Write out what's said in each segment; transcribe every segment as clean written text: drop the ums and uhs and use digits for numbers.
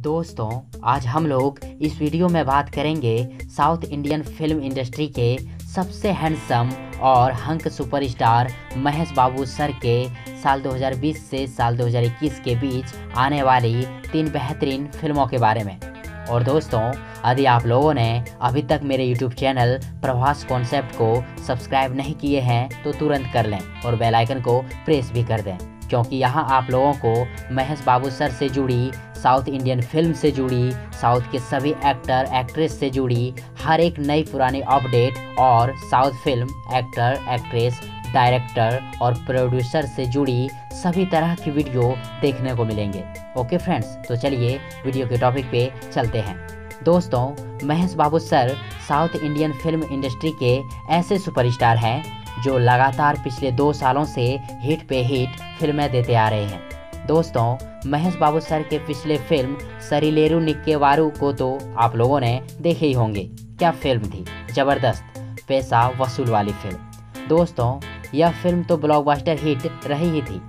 दोस्तों, आज हम लोग इस वीडियो में बात करेंगे साउथ इंडियन फिल्म इंडस्ट्री के सबसे हैंडसम और hunk superstar Mahesh Babu sir के साल 2020 से साल 2021 के बीच आने वाली 3 बेहतरीन फिल्मों के बारे में। और दोस्तों, यदि आप लोगों ने अभी तक मेरे YouTube चैनल प्रभास कॉन्सेप्ट को सब्सक्राइब नहीं किए हैं तो तुरंत कर लें और बेल आइकन को प्रेस भी कर दें, क्योंकि यहाँ आप लोगों को महेश बाबू सर से जुड़ी, साउथ इंडियन फिल्म से जुड़ी, साउथ के सभी एक्टर एक्ट्रेस से जुड़ी हर एक नई पुरानी अपडेट और south film actor actress director और प्रोड्यूसर से जुड़ी सभी तरह की वीडियो देखने को मिलेंगे। ओके फ्रेंड्स, तो चलिए वीडियो के टॉपिक पे चलते हैं। दोस्तों, Mahesh Babu sir south Indian film industry के ऐसे सुपरस्टार हैं जो लगातार पिछले 2 सालों से हिट पे हिट फिल्में देते आ रहे हैं। दोस्तों, महेश बाबू सर के पिछले फिल्म सरिलेरु निक्केवारु को तो आप लोगों ने देखे ही होंगे। क्या फिल्म थी, जबरदस्त पैसा वसूल वाली फिल्म। दोस्तों, यह फिल्म तो ब्लॉकबस्टर हिट रही ही थी,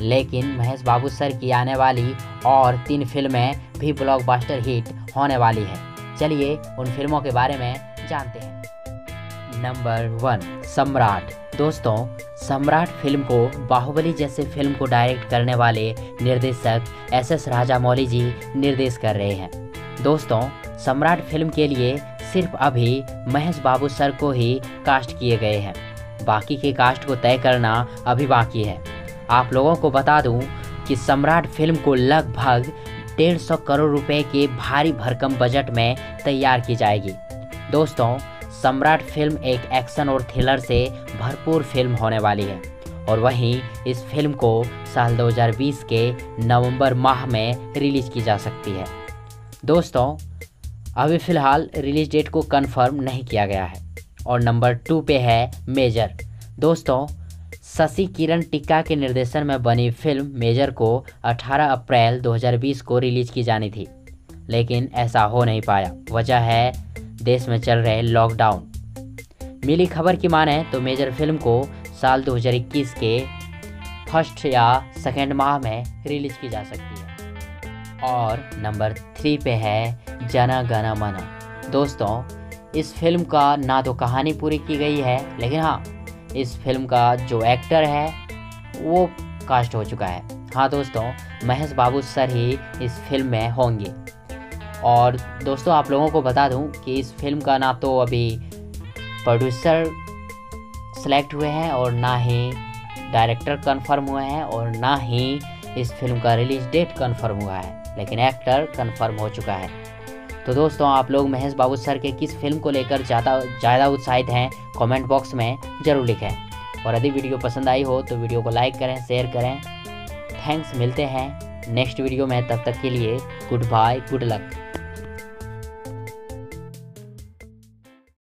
लेकिन महेश बाबू सर की आने वाली और 3 फिल्में भी ब्लॉकबस्टर हिट होने वाली है। चलिए उन फिल्मों के बारे में जानते हैं। नंबर 1, सम्राट। दोस्तों, सम्राट फिल्म को बाहुबली जैसे फिल्म को डायरेक्ट करने वाले निर्देशक SS राजामौली जी निर्देश कर रहे हैं। दोस्तों, सम्राट फिल्म के लिए सिर्फ अभी महेश बाबू सर को ही कास्ट किए गए हैं, बाकी के कास्ट को तय करना अभी बाकी है। आप लोगों को बता दूं कि सम्राट फिल्म को लगभग 150 करोड़ रुपए के भारी भरकम बजट में तैयार की जाएगी। दोस्तों, सम्राट फिल्म एक एक्शन और थ्रिलर से भरपूर फिल्म होने वाली है और वहीं इस फिल्म को साल 2020 के नवंबर माह में रिलीज की जा सकती है। दोस्तों, अभी फ़िलहाल रिलीज डेट को कंफर्म नहीं किया गया है। और नंबर 2 पे है मेजर। दोस्तों, शशि किरण टिक्का के निर्देशन में बनी फिल्म मेजर को 18 अप्रैल 2020 को रिलीज की जानी थी, लेकिन ऐसा हो नहीं पाया। वजह है देश में चल रहे लॉकडाउन। मिली खबर की माने तो मेजर फिल्म को साल 2021 के फर्स्ट या सेकेंड माह में रिलीज की जा सकती है। और नंबर 3 पे है जन गण मन। दोस्तों, इस फिल्म का ना तो कहानी पूरी की गई है, लेकिन हाँ, इस फिल्म का जो एक्टर है वो कास्ट हो चुका है। हाँ दोस्तों, महेश बाबू सर ही इस फिल्म में होंगे। और दोस्तों, आप लोगों को बता दूं कि इस फिल्म का ना तो अभी प्रोड्यूसर सेलेक्ट हुए हैं और ना ही डायरेक्टर कंफर्म हुए हैं और ना ही इस फिल्म का रिलीज डेट कंफर्म हुआ है, लेकिन एक्टर कंफर्म हो चुका है। तो दोस्तों, आप लोग महेश बाबू सर के किस फिल्म को लेकर ज़्यादा उत्साहित हैं, कमेंट बॉक्स में ज़रूर लिखें। और यदि वीडियो पसंद आई हो तो वीडियो को लाइक करें, शेयर करें। थैंक्स, मिलते हैं नेक्स्ट वीडियो में। तब तक के लिए गुड बाय, गुड लक।